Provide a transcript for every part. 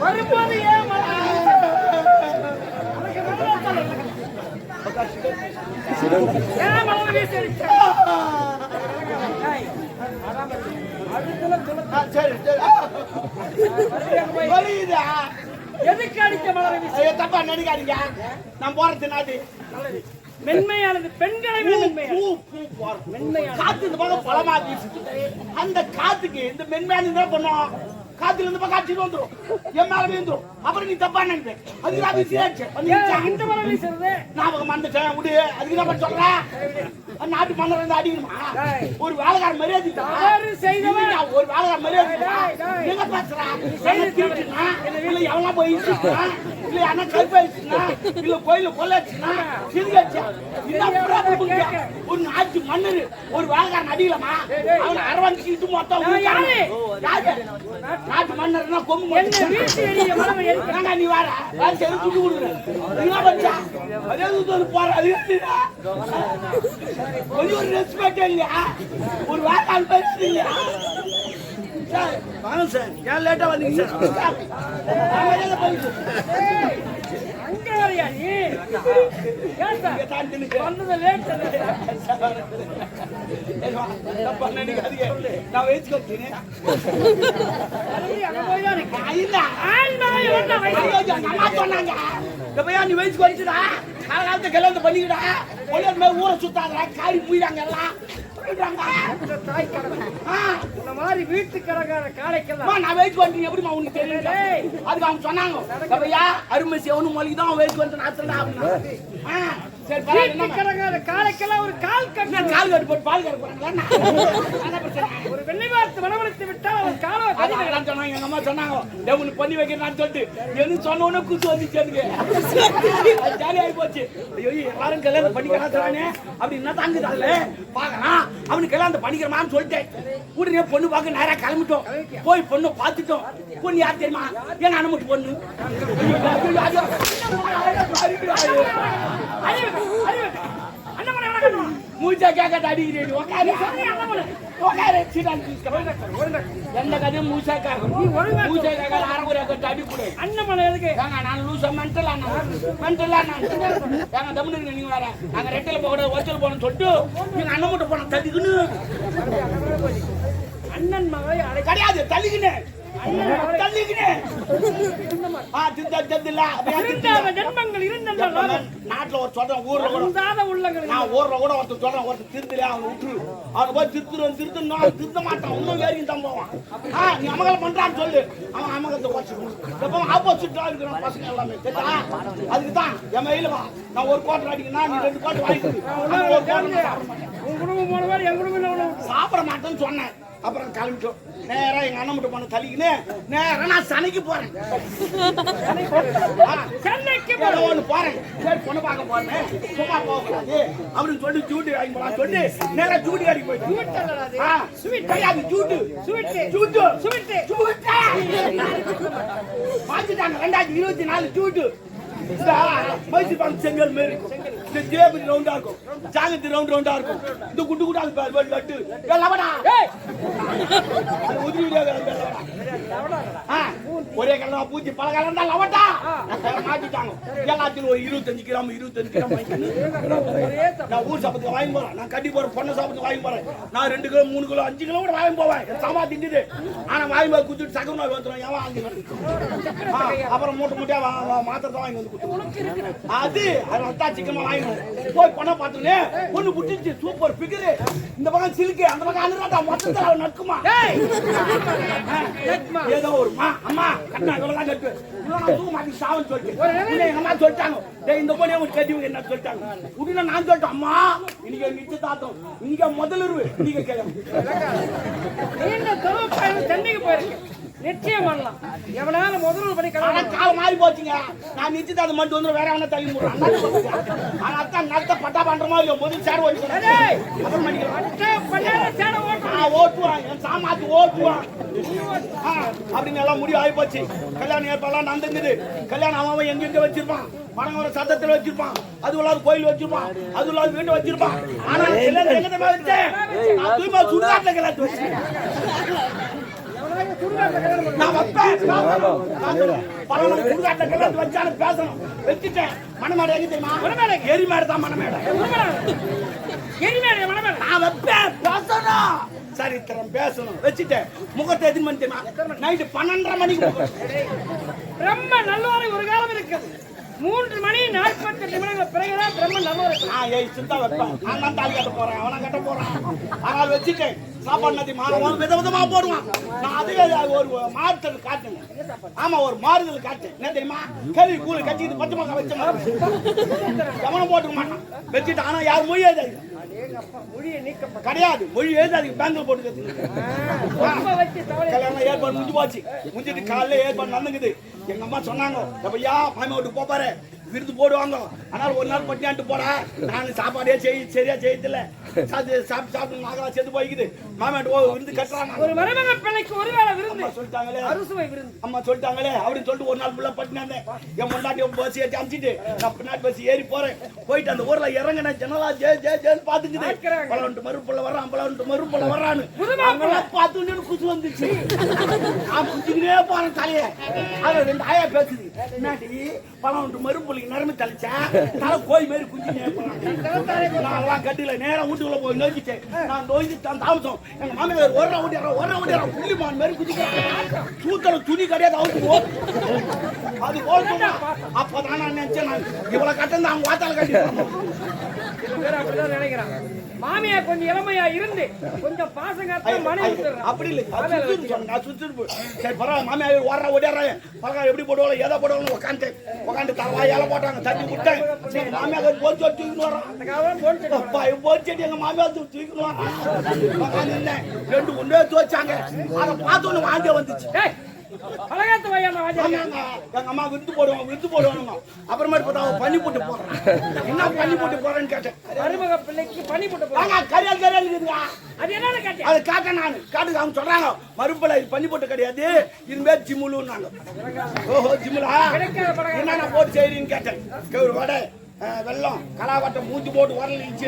வரும்போது ஏன் எதுக்கு அடிக்க மலர் தப்பா நினைக்காதீங்க. நான் போறது நாட்டு மென்மையானது பெண்களை காத்து இந்த பக்கம் பழமா வீசுது. அந்த காத்துக்கு இந்த மென்மையானது என்ன பண்ணும்? காத்துல இருந்து பக்கம் அடிச்சுட்டு வந்துடும், என் மேல வீந்துடும். அப்புறம் நீ தப்பா நினைப்பேன். அதுக்கு நான் இந்த மலர் வீசுறது ஞாபகம் மறந்துட்டேன் விடு. அதுக்கு என்ன பண்ண சொல்றேன்? நாட்டு மன்னர் வந்து அடிக்கணுமா? ஒரு வேலைக்கார மரியாதை ஒரு வேலைக்கார மரியாதை எங்க பேசுறான்? இல்ல எவனா போயிடுச்சுன்னா, இல்ல அண்ணா கருப்பாயிடுச்சுன்னா, இல்ல கோயில கொள்ளாச்சுன்னா ஒரு நாட்டு மன்னர் ஒரு வேலைக்காரன் அடிக்கலாமா? அவனை அரவணைச்சிட்டு மொத்தம் நாட்டு மன்னர்னா கொம்பு நீ வார துட்டு கொடுக்குற போற அது கொஞ்சம் ஒரு ரெஸ்பெக்ட் இல்லையா? ஒரு வேலை பேசுறீங்க இல்லையா? சார் வாங்க சார், ஏன் லேட்டா வந்தீங்க சார்? நான் வயசுக்கு சொன்னாங்க நீ வயசுக்கு வந்துடா, காலகாலத்தை கல்யாணத்தை பண்ணிக்கிடா, ஊரை சுத்தாங்க காரி போயிடாங்க எல்லாம் வீட்டுக்காரங்க காலைக்கெல்லாம் நான் வயசுக்கு வந்து எப்படிமா உனக்கு தெரியல? அதுக்கு அவங்க சொன்னாங்க அருமை சேவனு மொழிக்கு தான் வயசுக்கு வந்து நான் காலைக்கெல்லாம் ஒரு கால் கட்டு போட்டு பால் கறக்க போறாங்களா? ஒரு வெள்ளை வார்த்தை மனவளத்தை விட்டா ஒரு காலம் சொன்னாங்க. எங்க அம்மா சொன்னாங்க உனக்கு பண்ணி வைக்கிறேன்னு சொல்லிட்டு எனக்கு சொன்ன உடனே குத்து வந்துச்சு. எனக்கு ஜாலி ஆகி போச்சு. ஐயோ எல்லாரும் கல்யாணம் பண்ணிக்கிறானே அப்படி என்ன தாங்குதால பாக்கலாம். அவனுக்கு கல்யாணம் பண்ணிக்கிறமான்னு சொல்லிட்டேன். உடனே பொண்ணு பார்க்க நேரா கிளம்பிட்டோம். போய் பொண்ணு பார்த்துட்டோம். பொண்ணு யார் தெரியுமா? என் அனுமதி பொண்ணு. மூச்சா கேட்க அடிக்கிறேன். எந்த கதையும் மூச்சாக்காக மூச்சாக்காக அரைக்குறையா கட்டு அடிக்கூட அண்ணமலை எதுக்கு? நான் லூசா மென்டலா எங்க தமிழ் நீங்க வேற நாங்க ரெட்டில போக ஒச்சல் போனோம்னு சொல்லிட்டு நீங்க அண்ணன் மட்டும் போன தள்ளிக்கணு. அண்ணன் மகளை கிடையாது தள்ளிக்கினு நாட்டுல ஒரு சொல்றேன், ஊர்ல கூட ஒருத்தர் சொல்றேன், ஒருத்தர் திருத்தல அவனை விட்டுரு, அவனை போய் திருத்துருவான் திருத்த மாட்டான், இன்னும் வேறையும் தான் போவான். நீ அமகலை பண்றான்னு சொல்லு, அவன் அமகத்தை வச்சுக்கணும். ஆப்போசிட்டா இருக்கிற பசங்க எல்லாமே அதுக்குதான் என் மயில வா, நான் ஒரு கோட்டை அடிக்கணும்னா நீ 2 கோட்டை வாங்கிட்டு சாப்பிட மாட்டேன்னு சொன்னேன். அப்புறம் கிளம்பிட்டோம். நேரா எங்க அண்ணன் மட்டும் பண்ண தள்ளிக்கின்னு நேரா நான் சனைக்கு போறேன். ஒண்ணு போறேன், சரி பொண்ணு பார்க்க போறேன், சும்மா போகக்கூடாது அப்படின்னு சொல்லி ஜூட்டு வாங்கி போலாம் சொல்லி நேரா ஜூட்டு காடி போயிட்டு கிடையாது ஜூட்டு மாத்திட்டாங்க. 2024 ஜூட்டு மைசூர் பாக்கு செங்கல் மாரி இருக்கும், இந்த ஜேபி ரவுண்டா இருக்கும், ஜாங்கத்தி ரவுண்டா இருக்கும், இந்த குண்டு குண்டா இருக்கும் லட்டு ஒரே கலர் பூச்சி பல கலர் தான் லவட்டா மாத்திட்டாங்க. எல்லாத்தையும் ஒரு 25 கிராம் நான் ஊர் சாப்பிட்டு வாங்கி போறேன், நான் கட்டி போறேன், பொண்ணு சாப்பிட்டு வாங்கி போறேன். நான் 2 கிலோ 3 கிலோ 5 கிலோ கூட வாங்கி போவேன். சாமா திண்டுது ஆனா வாங்கி போய் குத்துட்டு சக்கர நோய் வந்துடும். ஏன் வாங்கி அப்புறம் மூட்டை மாத்திரை தான் வாங்கி வந்து அது அதான் சிக்கமா வாங்கணும். போய் பொண்ணை பார்த்துன்னு பொண்ணு புட்டிச்சு சூப்பர் பிகரு, இந்த பக்கம் சிலுக்கு அந்த பக்கம் அனுராட்டா மொத்தத்தில் அவன் நக்குமா ஏதோ ஒரு அம்மா கட்டினா இவ்வளவுதான் கட்டு மாட்டி சாவன்னு சொல்லிட்டு எங்க அம்மா சொல்லிட்டாங்க, இந்த பொண்ணே ஒரு கட்டி என்ன சொல்லிட்டாங்க. உடனே நான் சொல்லிட்டேன், அம்மா இன்னைக்கு நிச்சயதார்த்தம், இன்னைக்கு முதல்ல நீங்க கிளம்பு சென்னைக்கு போயிருக்கேன். நிச்சயம் பண்ணலாம். எவனால முதல்ல பண்ணி காலம் மாறி போச்சுங்க. நான் நிச்சயதார்த்தம் மட்டும் வந்து வேற எவனா தள்ளி போடுறேன். அதான் நடத்த பட்டா பண்றோமோ இல்லையோ முதல் சேர ஓட்டுவான். என் சாமாத்து ஓட்டுவான். அப்படின்னு எல்லாம் முடிவு ஆகி போச்சு. கல்யாணம் ஏற்பாடுலாம் நடந்துங்குது. கல்யாணம் அவன் எங்கெங்க வச்சிருப்பான், பணம் சத்தத்துல வச்சிருப்பான், அது இல்லாத கோயில் வச்சிருப்பான், அது இல்லாத வீட்டு வச்சிருப்பான். ஆனா கல்யாணம் எங்க தெரியுமா வச்சேன்? நான் தூய்மை சுடுகாட்டுல கல்யாணம் வச்சேன். நான் வைப்பேன் பணம் சுடுகாட்டுல கல்யாணம் வச்சாலும் பேசணும் வச்சுட்டேன். மணமேடை எங்க தெரியுமா? மணமேடை எரிமேடை தான். மணமேடை எரிமேடை மணமேடை நான் வைப்பேன் பேசணும். சரித்திரம் பேசணும் வச்சுட்டேன். முகத்தை எதிர் மணி தெரியுமா? நைட்டு 12:30 மணிக்கு பிரம்ம நல்லோரை ஒரு காலம் இருக்குது. 3 மணி 48 நிமிடங்கள் பிறகுதான் பிரம்ம நல்லோரை. நான் ஏய் சித்தா வைப்பேன். நான் தான் தாலி கட்ட போறேன், அவனை கட்ட போறான். ஆனால் வச்சுட்டேன். சாப்பாடு நதி மாறவன் விதவிதமா போடுவான். நான் அதே ஒரு மாறுதல் காட்டுங்க. ஆமா ஒரு மாறுதல் காட்டு. என்ன தெரியுமா? கேள்வி கூழ் கட்டிட்டு 10 மாசம் வச்ச மாதிரி கவனம் போட்டுக்க மாட்டான் வச்சுட்டு. ஆனா யார் மொழி எழுதாது கிடையாது. மொழி எழுதாது பேங்கில் போட்டுக்கிறது. கல்யாணம் ஏற்பாடு முடிஞ்சு போச்சு. முடிஞ்சிட்டு காலையில ஏற்பாடு நடந்துக்குது. எங்க அம்மா சொன்னாங்க, எப்பையா மாமா வீட்டுக்கு போப்பாரு விருது போடுவாங்க, ஆனால் ஒரு நாள் பட்டியாண்டு போடா. நான் சாப்பாடே சரியா செய்யதில்ல. சாப்பிட்டு நாகலா சேர்த்து போய்க்குது. மாமாட்டு விருந்து கட்டுறாங்க. ஒரு மருமக பிள்ளைக்கு ஒரு வேளை விருந்து சொல்லிட்டாங்களே, அறுசுவை விருந்து அம்மா சொல்லிட்டாங்களே அப்படின்னு சொல்லிட்டு ஒரு நாள் ஃபுல்லா பட்டினாந்தேன். என் முன்னாடி பஸ் ஏற்றி அமிச்சிட்டு நான் பின்னாடி பஸ் ஏறி போறேன். போயிட்டு அந்த ஊர்ல இறங்கின ஜனலா ஜேன்னு பாத்துக்குது. பலவன்ட்டு மறுப்புள்ள வர்றான், பலவன்ட்டு மறுப்புள்ள வர்றான்னு பார்த்து குசு வந்துச்சு. நான் குச்சிக்கிட்டே போறேன் தலைய. அது 2 ஆயா பேசுது. என்னாடி பலவன்ட்டு மறுப்புள்ளிக்கு நரம்பு தளிச்சா தலை கோய் மாதிரி குஞ்சினே போறான். நான் கட்டில நேரம் வீட்டுக்குள்ள போய் நோக்கிட்டேன். நான் நோய்க்கு தாமசம். எங்க மாமியார் ஒரு ஓட்டிடுறான் புள்ளிமான் மாதிரி குதிக்கிறான். சூத்தல துணி கிடையாது அவுத்து அது போல. அப்பதான் நான் நினைச்சேன், நான் இவ்வளவு கட்டம் தான் அவங்க வாத்தால அப்படிதான் நினைக்கிறான். மாமியா கொஞ்சம் இளமையா இருந்து கொஞ்சம் பாசங்க அப்படி இல்லை. சரி பரவாயில்ல. மாமியார் ஓடுறா ஓடிடுறாங்க. பழக்கம் எப்படி போடுவாங்க ஏதோ போடுவாங்க. உட்காந்து தலவா இலை போட்டாங்க. தட்டி விட்டேன். சரி மாமியார் போச்சு தூக்கின்னு வரான். போச்சு எங்க மாமியார் தூக்கின்னு வரான். 2 ஒன்றே துவச்சாங்க. அதை பார்த்தோன்னு வாங்க வந்துச்சு. எங்க அம்மா விருந்து போடுவாங்க. அப்புறமேட்டு பார்த்தா பண்ணி போட்டு போறேன். என்ன பண்ணி போட்டு போறேன்னு கேட்டேன். மருமக பிள்ளைக்கு பண்ணி போட்டு கரியால் இருக்குதுங்க. அது என்னன்னு கேட்டேன். அது காட்டேன் நான். காட்டுக்கு அவங்க சொல்றாங்க மறுப்பிள்ளை பண்ணி போட்டு கிடையாது, இனிமே ஜிம்முலுன்னாங்க. ஓஹோ ஜிம்முலா என்ன போட்டு செய்றீன்னு கேட்டேன். கேவரு வடை வெள்ளம் கலாவட்டம் மூஞ்சி போட்டு உரல் இடிச்சு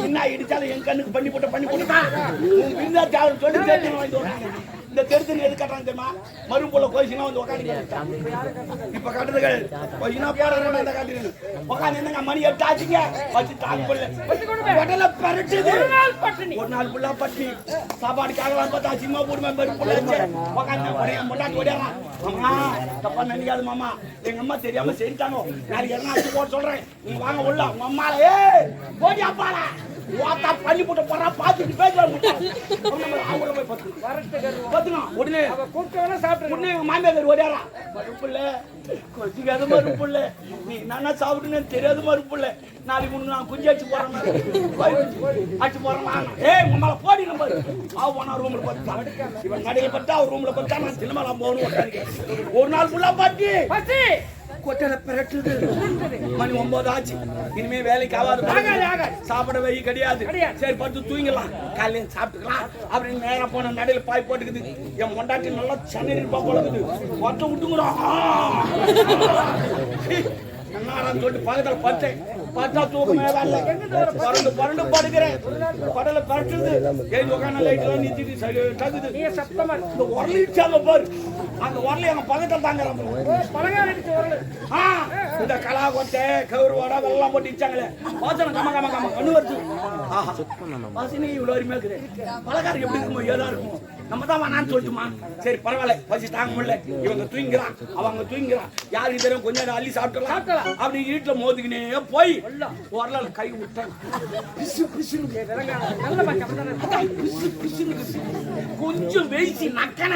என்ன இடிச்சாலும் என் கண்ணுக்கு பண்ணி போட்டுதான் விருந்தா தேவை சொல்லி சேர்த்து வாங்கிட்டு வராங்க. இந்த தெருத்து எது கட்டுறாங்க தெரியுமா? மறுபுள்ள கோயிச்சுனா வந்து உட்காந்து இப்ப கட்டுறது கொஞ்சம் போடுறேன் காட்டுறீங்க. உட்காந்து என்னங்க மணி 8 ஆச்சுங்க வச்சு தாங்க கொள்ள பரட்டுது. ஒரு நாள் ஃபுல்லா பட்டி சாப்பாடுக்காக பார்த்தா சினிமா போடுவேன். உட்காந்து முன்னாடி ஓடியாரான். அம்மா தப்பா நினைக்காது மாமா, எங்க அம்மா தெரியாம செஞ்சுட்டாங்க. நாளைக்கு என்ன போட சொல்றேன், நீங்க வாங்க உள்ள. உங்க அம்மால போடி அப்பாடா வாத்தா பண்ணி போட்டு போறா பாத்துட்டு பேசுறாங்க. உடனே உடனே மாமியார் ஓடியாரா. மறுப்புள்ள கொச்சிக்காத மறுப்புள்ள, நீ என்ன சாப்பிட்டுன்னு தெரியாது மறுப்புள்ள. நாளைக்கு முன்னு நான் குஞ்சு அடிச்சு போறேன், அடிச்சு போறேன். ஏய் உங்க மேல போடி நம்பர் போனா ரூம்ல பத்தா. இவன் கடையில பத்தா அவர் ரூம்ல பத்தா. நான் சினிமாலாம் போகணும். ஒரு நாள் ஃபுல்லா பாட்டி கொட்டல பிரட்டுது. மணி 9 ஆச்சு. இனிமே வேலைக்கு ஆகாது. சாப்பிட வை கிடையாது. சரி படுத்து தூங்கலாம், காலையில சாப்பிட்டுக்கலாம் அப்படின்னு நேரம் போன நடையில பாய் போட்டுக்குது. என் மொண்டாட்டி நல்லா சென்னை இருப்பா போலக்குது. ஒட்ட விட்டுங்கிறோம். என்னன்னு சொல்லிட்டு பக்கத்துல பட்டேன். பார்த்தா தூக்கமே வரல. பரண்டு படுக்கிறேன். படல பரட்டுது. ஏழு உட்காந்து லைட்லாம் நிறுத்திட்டு சரி தகுது. இந்த உரலிச்சாங்க பாரு. அந்த உரலை எங்க பக்கத்தில் தாங்கிறாங்க. இந்த கலா கொட்டை கவுருவாடா வெள்ளம் போட்டு இச்சாங்களே வாசனை கம கம கம கண்ணு வருது. வாசனை இவ்வளோ அருமையா இருக்குது. பலகாரம் எப்படி இருக்குமோ ஏதா இருக்குமோ. நம்ம தான் வேணான்னு சொல்லிட்டுமா. சரி பரவாயில்ல, பசி தாங்க முடியல. இவங்க தூங்கிறான், அவங்க தூங்கிறான். யாருக்கு தெரியும் கொஞ்ச நேரம் அள்ளி சாப்பிட்டலாம். அப்படி வீட்டுல மோதிக்கினே போய் வரல கை விட்டேன். கொஞ்சம் வெயிச்சு நக்கன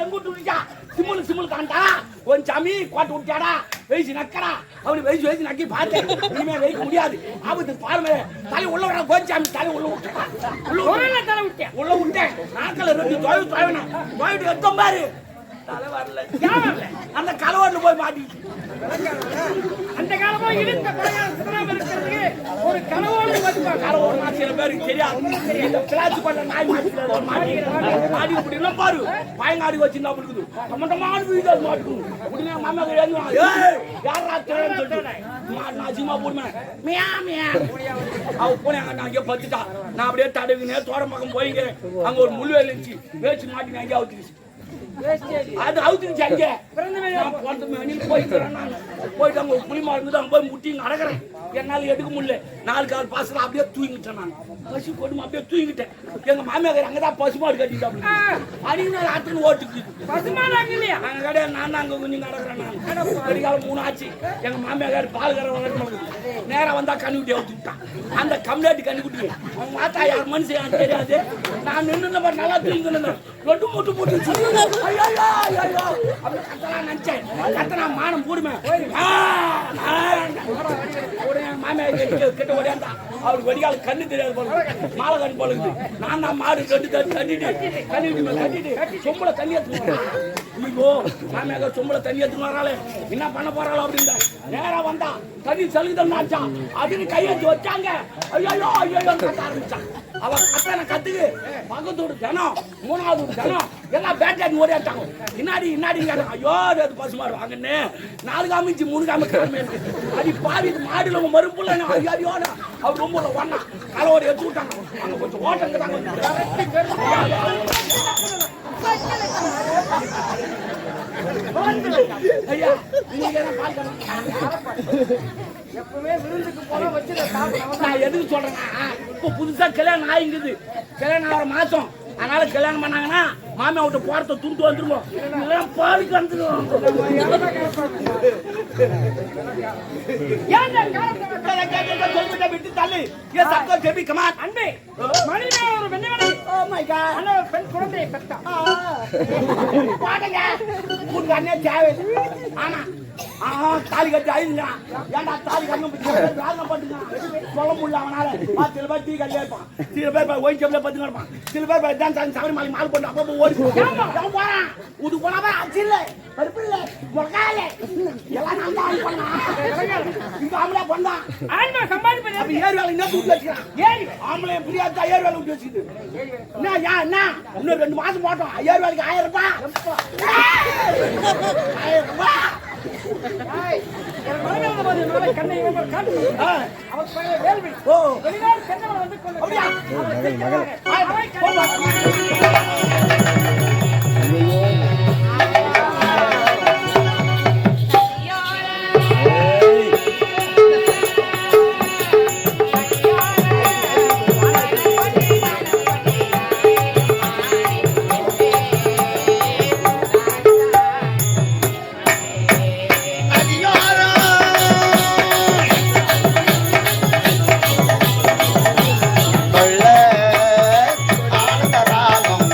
எங்கிட்டு சிம்முல் சிம்முல் காண்டா கொஞ்சம் சாமி கோட்டை விட்டாடா வெயிச்சு நக்கடா. அப்படி வெயிச்சு நக்கி பார்த்தேன். இனிமே வைக்க முடியாது. ஆபத்து பாருங்க. தலை உள்ள விட கோச்சாமி தலை உள்ள விட்டேன். உள்ள விட்டேன். நாக்கில் 2 தொழில் தொழினா தொழிட்டு எடுத்தோம் பாரு. தலை வரல ஏன் வரல? அந்த கலவாட்டுல போய் மாட்டிக்கிச்சு அந்த காலமா இழுத்த பழையாறு சுத்தராம இருக்கிறதுக்கு ஒரு கனவோடு வந்துப்பாங்க. கலவோடு நான் சில பேருக்கு தெரியாது இந்த பிளாச்சு பண்ண நாய் மாடி அப்படின்னா பாரு பயங்காடி வச்சிருந்தா இருக்குது டமட்டமான வீடு அது மாட்டுக்கும் உடனே மாமா யாரா தேவைன்னு சொல்லிட்டு நான் சிமா போடுவேன் மியா மியா அவ போனேன் நான் அங்கே பத்துட்டா நான் அப்படியே தடவினே தோர பக்கம் போய்க்கிறேன் அங்க ஒரு முள்வேல் இருந்துச்சு வேச்சு மாட்டி அங்கே அவுத்துருச்சு அது அவுத்துருச்சு அங்கே போயிட்டு அங்க புளிமா இருந்தது அங்க போய் முட்டி நடக்கிறேன் என்னால எடுக்க முடியல 4 கால் பாசல அப்படியே தூங்கிட்டேன் நான் பசு கொடுமை அப்படியே தூங்கிட்டேன் எங்க மாமியார் அங்கதான் பசுமாடு கட்டிட்டு அடிங்க ஆத்துக்கு ஓட்டுக்கு பசுமாடு அங்க இல்லையா? அங்க கிடையாது நான் அங்க கொஞ்சம் நடக்கிறேன் நான் கடிகாலம் 3 ஆச்சு எங்க மாமியார் பால் கரை வளர்க்கணும் நேரம் வந்தா கண்ணுக்குட்டி அவுத்துட்டான் அந்த கம்ப்ளேட் கண்ணுக்குட்டி அவன் மாத்தா யார் மனுஷன் தெரியாது நான் நின்று நல்லா தூங்கிட்டு ரொட்டு மூட்டு போட்டு ஐயோ ஐயோ அப்படி கத்தலாம் நினைச்சேன் கத்தனா மானம் போடுமே மாமியார் கிட்ட ஓடியாண்டா அவருக்கு வெடிகால கண்ணு தெரியாது போல மாலை கண்ணு போல நான் தான் மாடு கட்டிட்டு சொம்பளை தண்ணி எடுத்துக்கோ ஐயோ மாமியாக சொம்பளை தண்ணி எடுத்துன்னு வராளே என்ன பண்ண போறாளோ அப்படின்னு நேரா வந்தா தண்ணி சலுகுதல் நாச்சா அதுன்னு கையெழுத்து வச்சாங்க ஐயோ ஐயோ கத்த ஆரம்பிச்சான் அவ கத்தனை கத்துக்கு பக்கத்தோடு ஜனம் 3வது ஜனம் எல்லாம் பேட்டாடி ஓடியாட்டாங்க இன்னாடி ஐயோ அது பசுமாறு வாங்கன்னு 4 காமிச்சு 3 காமி அது பாவி மாடுல மறுப்புல ஐயோ அவர் ரொம்ப ஒன்னா கலவோட எடுத்து விட்டாங்க அங்க கொஞ்சம் ஓட்டங்க ஐயா எப்பவுமே விருந்துக்கு போனா வச்சு நான் எதுக்கு சொல்றேன்னா இப்ப புதுசா கல்யாணம் ஆயிங்குது கல்யாணம் ஆகிற மாசம் அதனால கல்யாணம் பண்ணாங்கன்னா மாமியா விட்டு போறத துண்டு வந்துருவோம் இதெல்லாம் பாலுக்கு வந்துடும் விட்டு தள்ளு ஏன் சத்தம் செபி கமான் அன்பே மணிமே ஒரு வெண்ணவனை ஓ மை காட் அண்ணா பெண் குழந்தையை பெற்றா பாடுங்க உங்க அண்ணன் தேவை ஆனா தாலி கட்டி ஆயுதுங்க ஏன்டா தாலி கட்டி பண்ணுங்க சொல்ல முடியல அவனால சில பேர் டீ கல்யா இருப்பான் சில பேர் ஒயின் ஜப்ல பத்துங்க இருப்பான் சில பேர் தான் சவரி மாலி மால் போட்டு அப்பப்போ ஓடி போறான் இது போனாவே அச்சு இல்ல பருப்பு இல்ல முழக்கால எல்லாம் நான் தான் பண்ணான் இந்த ஆம்பளை பண்ணான் ஆன்மா சம்பாதிப்பது அப்ப ஏறு வேலை என்ன தூக்கி வச்சுக்கிறான் ஏறி ஆம்பளை பிரியாதா ஏறு வேலை விட்டு வச்சுக்கிது என்ன இன்னும் 2 மாசம் போட்டோம் ஏறு வேலைக்கு 1000 ரூபாய் கண்ணை அவர் வேள்வி வெளிநாடு சென்றவன் வந்து ஆனந்த ராகம்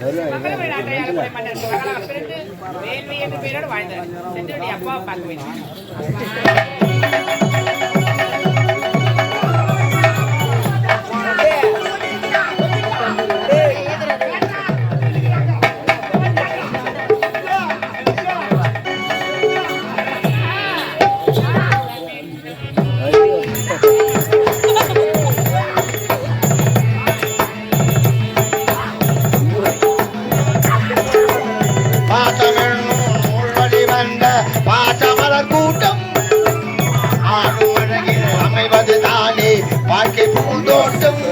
மங்களபுரி நாட்டை ஆளக்கூடிய மன்னர் மகளாக பிறந்து வேள்வி என்ற பெயரோடு வாழ்ந்தார். சென்று அப்பாவை பார்க்க வேண்டும். பாசமலர் கூட்டம் ஆடும் அழகில் அமைவது தானே வாழ்க்கை பூந்தோட்டம்.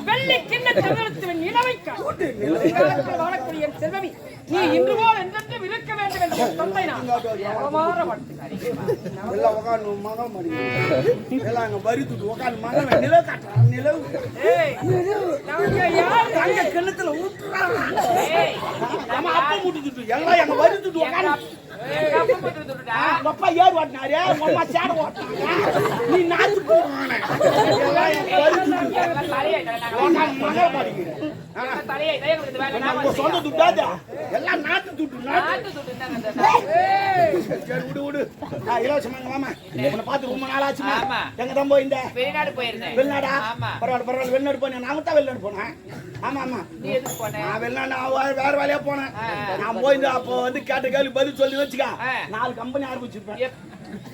வெள்ளி கிண்ண சந்திரத்தின் நிலவைக்க வாழக்கூடிய செல்வமி நீ இன்று போல் என்றென்றும் இருக்க வேண்டும் என்ற தந்தை நான் கிணத்துல எல்லாம் எங்க வருது அப்பா ஏறு ஓட்டினாரு அம்மா சேட ஓட்டினாங்க நீ நாத்து போவானே சொந்த துட்டாது எல்லாம் நாட்டு துட்டு சரி விடு விடு இலவசமாங்க மாமா உன்னை பார்த்து ரொம்ப நாள் ஆச்சுமா எங்க தான் போயிருந்த வெளிநாடு போயிருந்தேன் வெளிநாடா பரவாயில்ல பரவாயில்ல வெளிநாடு போனேன் நாங்க தான் வெளிநாடு போனேன் ஆமா ஆமா நீ எதுக்கு போன நான் வெளிநாடு வேற வேலையா போனேன் நான் போயிருந்தேன் அப்போ வந்து கேட்ட கேள்வி பதில் சொல்லி வச்சுக்க 4 கம்பெனி ஆரம்பிச்சிருப்பேன்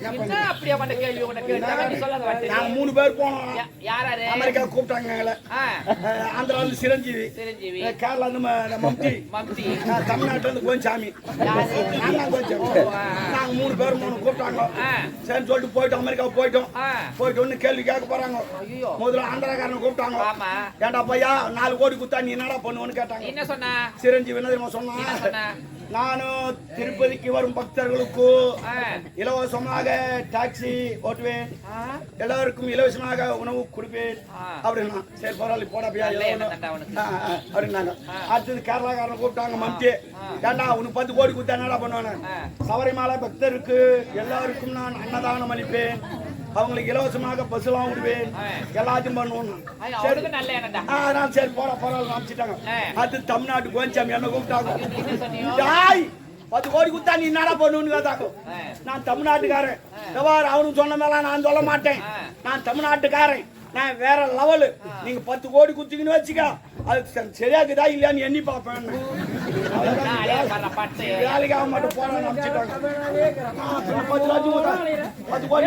என்ன அப்படியே பண்ண கேள்வி உனக்கு சொல்லாத வார்த்தை நாங்க 3 பேர் போனோம் யாராரு அமெரிக்கா கூப்பிட்டாங்க எங்களை ஆந்திரால இருந்து சிரஞ்சீவி கேரளா இருந்து மம்டி தமிழ்நாட்டுல இருந்து கோஞ்சாமி நாங்க நாங்க 3 பேர் கூப்பிட்டாங்க சரி சொல்லிட்டு போயிட்டோம் அமெரிக்கா போயிட்டு ஒண்ணு கேள்வி கேட்க போறாங்க முதல்ல ஆந்திராக்காரனை கூப்பிட்டாங்க ஏன்டா பையா 4 கோடி குத்தா நீ என்னடா பண்ணுவோன்னு கேட்டாங்க என்ன சொன்னா சிரஞ்சீவி என்ன சொன்னா நானும் திருப்பதிக்கு வரும் பக்தர்களுக்கு இலவசமாக டாக்ஸி ஓட்டுவேன் எல்லாருக்கும் இலவசமாக உணவு கொடுப்பேன் அப்படின்னா சரி பரவாயில்ல போடா அப்படின்னாங்க அடுத்தது கேரளாக்காரன் கூப்பிட்டாங்க மம்டி ஏண்டா உனக்கு 10 கோடி கொடுத்தா என்னடா பண்ணுவானு சபரிமலை பக்தருக்கு எல்லாருக்கும் நான் அன்னதானம் அளிப்பேன் அவங்களுக்கு இலவசமாக பஸ் எல்லாம் விடுவேன் எல்லாத்தையும் பண்ணுவோம் சரி போட பரவாயில்ல அமைச்சிட்டாங்க அது தமிழ்நாட்டு கோஞ்சாமி என்ன கூப்பிட்டாங்க 10 கோடி கொடுத்தா நீ என்னடா பண்ணுன்னு கேட்டாங்க நான் தமிழ்நாட்டுக்காரன் அவனும் சொன்ன மேல நான் சொல்ல மாட்டேன் நான் தமிழ்நாட்டுக்காரன் நான் வேற லெவலு நீங்க 10 கோடி குத்திங்கன்னு வச்சுக்க அது சரியாக்குதா இல்லையான்னு எண்ணி பார்ப்பேன் நான் அலையா பாரு பட்டு வேலைக்கு ஆக மாட்டேன் போறான்னு அனுப்பிச்சிட்டாங்க 10 லட்சம் 10 கோடி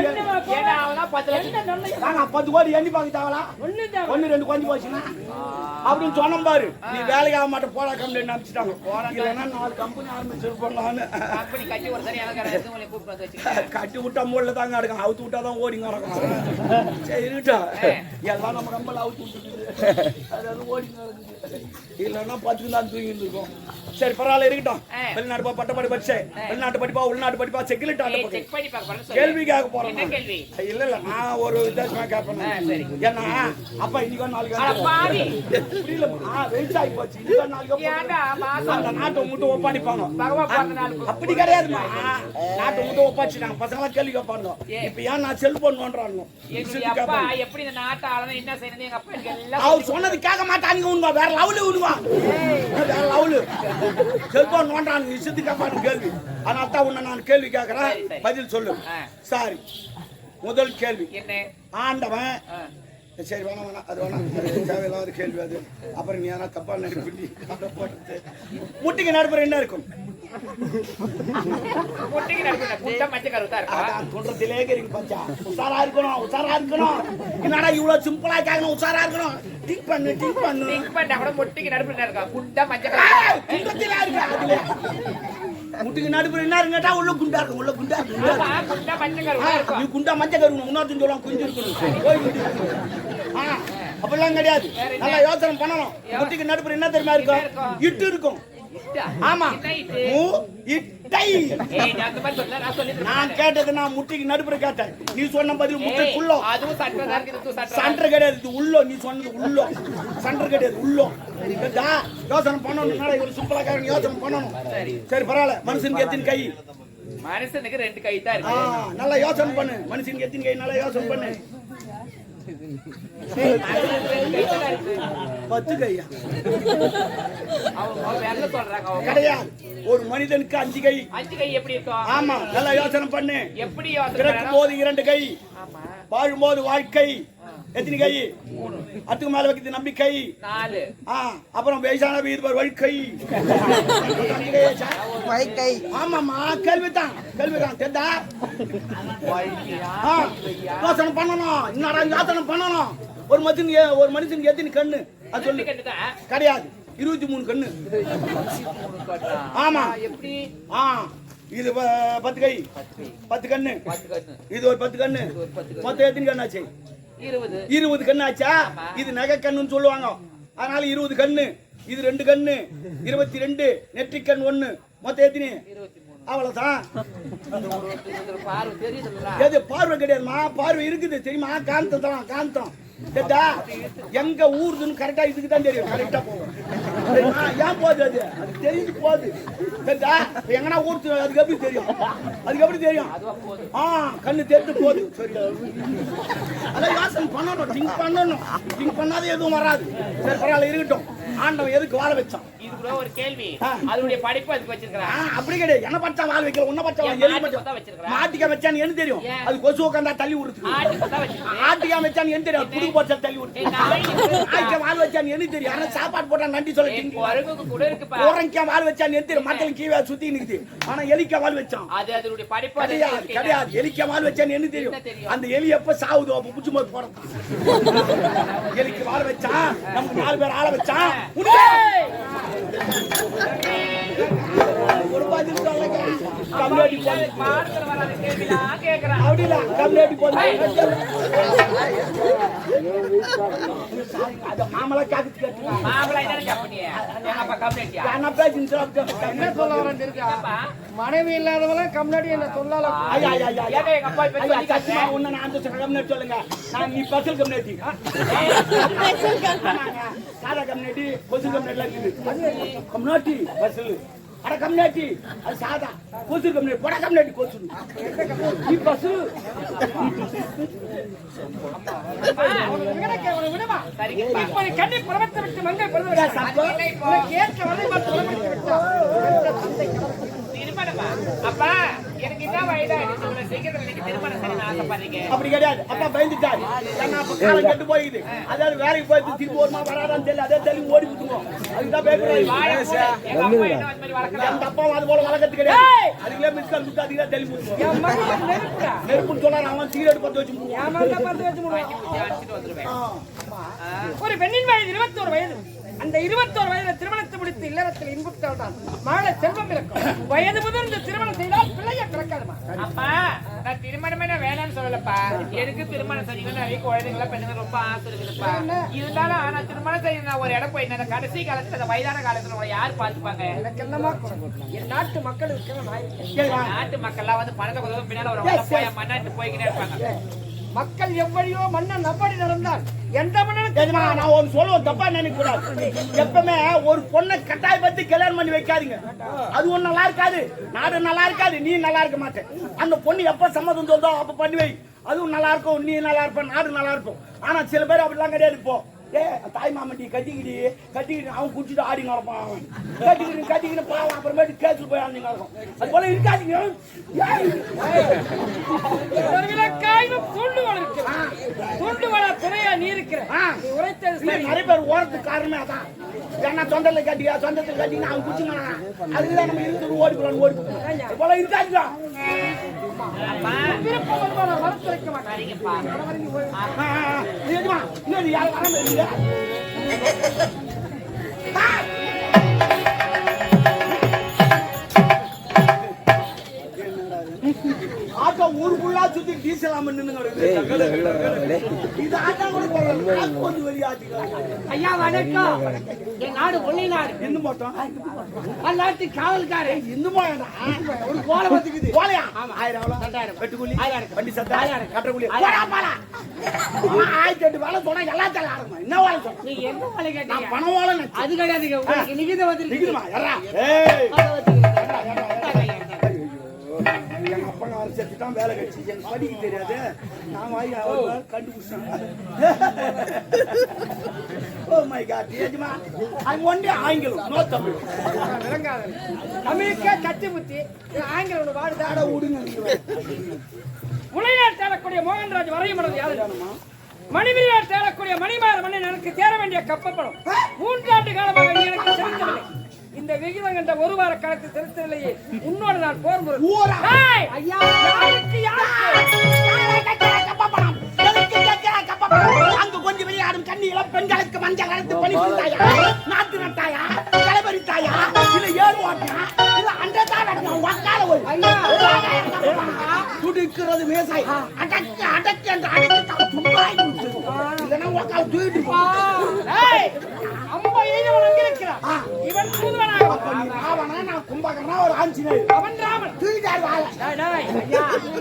ஏன்னா அவனா 10 லட்சம் நாங்க 10 கோடி எண்ணி பாக்கிட்டாங்களா ஒன்னு ரெண்டு கொஞ்சம் போச்சுன்னா அப்படின்னு சொன்ன பாரு நீ வேலைக்கு ஆக மாட்டேன் போடா கம்பெனி அனுப்பிச்சிட்டாங்க இல்லைன்னா 4 கம்பெனி ஆரம்பிச்சிருப்பாங்க கம்பெனி கட்டி ஒரு தடவை எனக்கு உங்களை கூப்பிட்டு வந்து வச்சுக்கிறேன் கட்டி விட்டா மூல தாங்க எடுக்கும் அவுத்து விட்டாதான் ஓடிங்க நடக்கும் சரி இருக்கட்டும் எல்லாம் நம்ம கம்பெனியில் அவுத்து விட்டுருக்கு அதாவது ஓடிங்க நடக்குது இல்லைன்னா 10 தான் தூங்கிட்டு இருக்கோம் சரி பரவாயில்ல இருக்கட்டும் வெளிநாடு பட்டப்படி படிச்சேன் வெளிநாட்டு படிப்பா உள்நாட்டு படிப்பா செக்யூரிட்டி செக் பண்ணி பார்க்க கேள்வி கேட்க போறேன் என்ன கேள்வி இல்ல நான் ஒரு வித்தியாசமா கேட்பேன் ஏன்னா அப்பா இன்னைக்கு நாளைக்கு பாவி புரியல வெயிட் ஆகி போச்சு இன்னைக்கு நாளைக்கு ஏன்டா மாசம் அந்த நாட்டை மட்டும் ஒப்பாடிப்பாங்க பகவான் பிறந்த நாள் அப்படி கிடையாதுமா நாட்டை மட்டும் ஒப்பாச்சுட்டாங்க பசங்களா கேள்வி கேட்பாங்க இப்ப ஏன் நான் செல்போன் நோன்றாங்க எங்க அப்பா எப்படி இந்த நாட்டை ஆளணும் என்ன செய்யணும் எங்க அப்பா எனக்கு எல்லாம் அவர் சொன்னது கேட்க மாட்டாங்க உண்மை வேற லவ்ல உண்மை வேற லவ்ல செல்போன் நோன்றாங்க விஷயத்துக்கு கேட்பாங்க கேள்வி அதனால தான் உன்னை நான் கேள்வி கேட்கறேன் பதில் சொல்லு சாரி முதல் கேள்வி என்ன ஆண்டவன் சரி வேணாம் அது வேணாம் தேவையில்லாத கேள்வி அது அப்புறம் நீ ஏன்னா தப்பா நடிப்பிள்ளி போட்டு முட்டிக்கு நடுப்புற என்ன இருக்கும் முட்டைக்கு நடுப்புற முட்டை மஞ்சள் கருத்தா இருக்கும் சொல்றதுலே கேக்குறீங்க பச்சா உசாரா இருக்கணும் என்னடா இவ்வளவு சிம்பிளா கேட்கணும் உசாரா இருக்கணும் திங்க் பண்ணு திங்க் பண்ணா கூட முட்டைக்கு நடுப்புற இருக்கா முட்டை மஞ்சள் கருத்தா சொல்றதுலே இருக்கு அதுல முட்டிக்கு நடுப்புற என்ன இருக்குட்டா உள்ள குண்டா இருக்கும் முட்டை மஞ்சள் கருத்தா இருக்கும் நீ குண்டா மஞ்சள் கருணும் இன்னொருத்தன் சொல்லலாம் குஞ்சு இருக்கணும் போய் அப்படிலாம் கிடையாது நல்லா யோசனை பண்ணணும் முட்டிக்கு நடுப்புற என்ன தெரியுமா இருக்கும் இட்டு இருக்கும் ஆமா நான் கேட்டது நான் முட்டிக்கு நடுப்புற கேட்டேன் நீ சொன்ன பதில் முட்டைக்குள்ள சண்டை கிடையாது இது உள்ள நீ சொன்னது உள்ள சண்டை கிடையாது உள்ள யோசனை பண்ணணும் இவ்வளவு சிம்பிளா கேட்கணும் யோசனை பண்ணணும் சரி பரவாயில்ல மனுஷனுக்கு எத்தனை கை மனுஷனுக்கு 2 கை தான் இருக்கு நல்லா யோசனை பண்ணு மனுஷனுக்கு எத்தனை கை நல்லா யோசனை பண்ணு 10 கையா கிடையாது ஒரு மனிதனுக்கு 5 கை 5 கை எப்படி இருக்கும் ஆமா நல்லா யோசனை பண்ணு எப்படி பிறக்கும் போது 2 கை வாழும்போது வாழ்க்கை எத்தனை கை 3 அதுக்கு மேல வைக்கிறது நம்பிக்கை 4 அப்புறம் வயசான வீடு வாழ்க்கை வாழ்க்கை ஆமாமா கேள்விதான் தெரிந்தா யோசனை பண்ணணும் இன்னும் யோசனை பண்ணணும் ஒரு மனுஷனுக்கு எத்தனை கண்ணு அது சொல்லு கிடையாது 23 கண்ணு ஆமா எப்படி இது 10 கை 10 கண்ணு இது ஒரு 10 கண்ணு மொத்தம் எத்தனை கண்ணு ஆச்சு 20 கண்ணு ஆச்சா இது நகை கண்ணுன்னு சொல்லுவாங்க அதனால 20 கண்ணு இது 2 கண்ணு 22 நெற்றிக் கண் 1 மொத்தம் எத்தனை 23 அவ்வளவுதான் எது பார்வை கிடையாதுமா பார்வை இருக்குது தெரியுமா காந்தம் எங்க ஊருதுன்னு கரெக்டா இதுக்கு தான் தெரியும் கரெக்டா போகும் ஏன் போகுது அது தெரிஞ்சு போகுது எங்கன்னா ஊர் அதுக்கு எப்படி தெரியும் கண்ணு தெரிஞ்சு போகுது சரி அதான் யோசனை பண்ணணும் திங்க் பண்ணாத எதுவும் வராது சரி பரவாயில்ல இருக்கட்டும் ஆண்டவன் எதுக்கு வாழ வச்சான் இது கூட ஒரு கேள்வி அதனுடைய படிப்பு அதுக்கு வச்சிருக்கான் அப்படி கிடையாது என்ன பச்சா வாழ வைக்கல உன்ன பச்சா மாட்டிக்க வச்சான்னு என்ன தெரியும் அது கொசு உட்காந்தா தள்ளி விடுது ஆட்டிக்கா வச்சான்னு என்ன தெரியும் புது போச்சா தள்ளி விடுது ஆட்டிக்க வாழ வச்சான்னு என்ன தெரியும் ஆனா சாப்பாடு போட்டா நன்றி சொல்ல உரங்கியா வாழ வச்சான்னு என்ன தெரியும் மக்கள் கீழே சுத்தி நிக்குது ஆனா எலிக்க வாழ வச்சான் அது அதனுடைய படிப்பு கிடையாது எலிக்க வாழ வச்சான்னு என்ன தெரியும் அந்த எலி எப்ப சாவுதோ அப்ப புடிச்சு போது போறதான் எலிக்கு வாழ வச்சான் நமக்கு 4 பேர் ஆள வச்சான் ஒரு பதில் சொல்லுங்க கம்யூனிட்டி மார்க்கல வராத கேள்வி நான் கேக்குறேன் அப்படில கம்யூனிட்டி போடு அத மாமலா காக்கிட்டு கேட்க மாமலா என்ன கேப்பீங்க அப்ப கம்யூனிட்டியா என்ன பேசின்னு சொல்ல என்ன சொல்ல வரேன்னு இருக்கா மனைவி இல்லாதவங்க கம்யூனிட்டி என்ன சொல்லலாம் ஐயா ஏங்க எங்க அப்பா இப்ப சொல்லி கஷ்டமா உன்ன நான் அந்த கம்யூனிட்டி சொல்லுங்க நான் நீ பசல் கம்யூனிட்டி சாதா கம்யூனிட்டி பசல் கம்யூனிட்டி இருக்குது கம்யூனிட்டி பசல் அட கம்யூனிட்டி அது சாதா கோசு கம்யூனிட்டி பட கம்யூனிட்டி கோசு நீ பசல் விடுமா இப்போ கண்ணி பரவத்தை விட்டு மங்கை பரவ அப்பா எனக்கு என்ன வயதா இருக்கு உங்களை சீக்கிரத்துல நீங்க திருமணம் செய்யணும்னு ஆசைப்படுறீங்க அப்படி கிடையாது. அப்பா பயந்துட்டாரு. ஏன்னா அப்ப காலம் கெட்டு போயிடுது. அதாவது வேலைக்கு போயிட்டு திருப்பி ஒரு நாள் வராதான்னு தெரியல. அதே தெளிவு ஓடி விட்டுருவோம். அதுதான் பேசுறாரு. எங்க அப்பா என்ன அந்த மாதிரி வளர்க்கலாம் அந்த அப்பா அது போல வளர்க்கறது கிடையாது. அதுக்குள்ளே மிஸ்கால் விட்டு அதுதான் தெளிவு விட்டுருவோம். என் மகன் நெருப்புடா. நெருப்புன்னு சொன்னா அவன் சீரட் பத்து வச்சு முடியும். என் மகன் பார்த்து வச்சு முடியும். அடிச்சிட்டு வந்துருவேன். ஒரு பெண்ணின் வயது 21 வயது. அந்த 21 வயதுல திருமணத்தை முடித்து இல்லறத்தில் இன்புற்றால் தான் மகள செல்வம் இருக்கும். வயது முதல் இந்த திருமணம் செய்தால் பிள்ளைய பிறக்காதுமா. அப்பா நான் திருமணமே நான் வேணாம்னு சொல்லலப்பா. எனக்கு திருமணம் செய்யணும் நிறைய குழந்தைங்கள பெண்ணுங்க ரொம்ப ஆசை இருக்குதுப்பா. இருந்தாலும் நான் திருமணம் செய்யணும் நான் ஒரு இடம் போயிருந்தேன். அந்த கடைசி காலத்துல அந்த வயதான காலத்துல உங்களை யார் பாத்துப்பாங்க? எனக்கு என்னமா என் நாட்டு மக்கள் இருக்கிற நாட்டு மக்கள்லாம் வந்து பணத்தை கொடுத்து பின்னால ஒரு மண்ணாட்டு போய்கிட்டே இருப்பாங்க. மக்கள் எவ்வளியோ மன்னன் அப்படி நடந்தால் எந்த மன்னனும் தெரியுமா? நான் ஒன்னு சொல்லுவேன், தப்பா நினைக்க கூடாது. எப்பவுமே ஒரு பொண்ணை கட்டாயப்படுத்தி கல்யாணம் பண்ணி வைக்காதீங்க. அது ஒண்ணு நல்லா இருக்காது, நாடு நல்லா இருக்காது, நீ நல்லா இருக்க மாட்டேன். அந்த பொண்ணு எப்ப சம்மதம் சொல்றதோ அப்ப பண்ணி வை. அதுவும் நல்லா இருக்கும், நீ நல்லா இருப்ப, நாடு நல்லா இருக்கும். ஆனா சில பேர் அப்படிலாம் கிடையாது. இப்போ தாய் மாமட்டி கட்டிக்கிட்டு அவன் குடிச்சிட்டு ஆடி நடப்பான். அவன் கட்டிக்கிட்டு பாவம் அப்புறமேட்டு கேட்டு போய் ஆடி நடக்கும். அது போல இருக்காதீங்க. தூண்டுவள துணையா நீ இருக்கிற நிறைய பேர் ஓரத்துக்கு காரணமே அதான். ஏன்னா சொந்தத்துல கட்டிங்கன்னா அவன் குடிச்சுங்க. அதுக்குதான் நம்ம இருந்து ஓடி போலாம். அது போல இருக்காதுங்க. மறுத்துரைக்க மாட்டேன். யாரும் வர ஆட்டோ ஊருக்குள்ளா சுத்தி டீசல் இது ஆட்டோ கூட கொஞ்சம் வெளியாச்சு. ஐயா வணக்கம். என் நாடு ஒன்னை நாடு. இந்து மாட்டோம் நாட்டு காவல்காரன் இந்து மாடா ஒரு போல வந்துக்குது. போலையா 1000 வெட்டுக்குள்ளி வண்டி சத்தா கட்டக்குள்ளி 1008 வேலை சொன்னா எல்லாத்தையும் ஆரம்பம். என்ன வேலை சொன்ன? நீ என்ன வேலை கேட்டீங்க? நான் பணம் வேலை. அது கிடையாதுங்க. உங்களுக்கு நிகிதம் வந்து நிக்குதுமா யாரா? எங்க அப்பா நான் செத்துட்டான், வேலை கட்சி எனக்கு படிக்க தெரியாது. நான் வாங்கி கண்டுபிடிச்சேன். Oh my God. ஏஜ்மா ஐ ஒன்லி ஆங்கிலம், நோ தமிழ். விளங்காத தமிழுக்கே கட்சி புத்தி ஆங்கிலம் வாடுதாட விடுங்க. முளைநாள் தேடக்கூடிய மோகன்ராஜ் வரையமனது யாரு? மணிவிழால் தேடக்கூடிய மணிமாற மன்னன் எனக்கு தேர வேண்டிய கப்பப்படும் 3 ஆண்டு காலமாக நீ எனக்கு செலுத்தவில்லை. இந்த விகிதம் என்ற ஒரு வார கணக்கு செலுத்தவில்லையே உன்னோடு நான் போர் முறை. ஐயா அங்கு கொஞ்சம் விளையாடும் கண்ணியில பெண்களுக்கு மஞ்சள் கலந்து பணி புரிந்தாயா? நாட்டு நட்டாயா? கலைபறித்தாயா? இல்ல ஏறு ஓட்டியா? இல்ல அண்டதான் உக்கால துடிக்கிறது மேசை அடக்கு அடக்கு என்று அடக்கி தும்பாய் இல்லைன்னா உக்கால தூக்கிட்டு அம்மா ஏஜவன் அங்க இருக்கிறான். இவன் தூதுவனாக ராவணா, நான் கும்பகர்ணா, ஒரு ஆஞ்சநேயர். அவன் ராமன் தூக்கிட்டார் வாழ.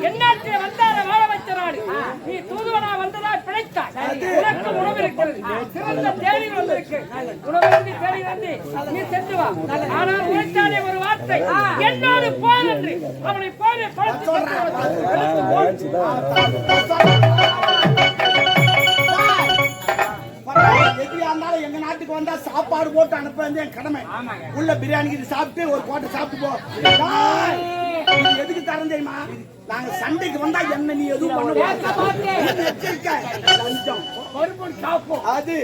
என்னாட்டில் வந்தார வாழ வைத்த நாடு. நீ தூதுவனா வந்ததால் பிழைத்தாய். உனக்கு உணவு இருக்கிறது. சிறந்த தேடி வந்திருக்கு. உணவு தேடி வந்து நீ சென்று வா. ஆனால் உழைத்தாலே ஒரு வார்த்தை என்னோடு போர் என்று அவனை போரை பழத்து எதிரியா இருந்தாலும் எங்க நாட்டுக்கு வந்தா சாப்பாடு போட்டு அனுப்ப வேண்டிய என் கடமை. உள்ள பிரியாணி சாப்பிட்டு ஒரு கோட்டை சாப்பிட்டு போ. இது எதுக்கு தரம் தெரியுமா? நாங்க சண்டைக்கு வந்தா என்ன நீ எதுவும் பண்ண மறுபடியும் சாப்போம். அது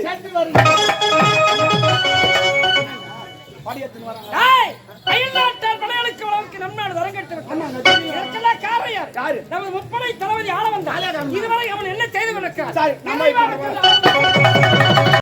படியத்துன்னு வராங்க. அயல்நாட்டார் படைகளுக்கு வளர்க்கு நம் நாடு தரங்கட்டு எனக்கெல்லாம் காரணம் யாரு? நமது முப்படை தளபதி ஆளவன் தான். இதுவரை அவன் என்ன செய்து கொண்டிருக்கிறான்?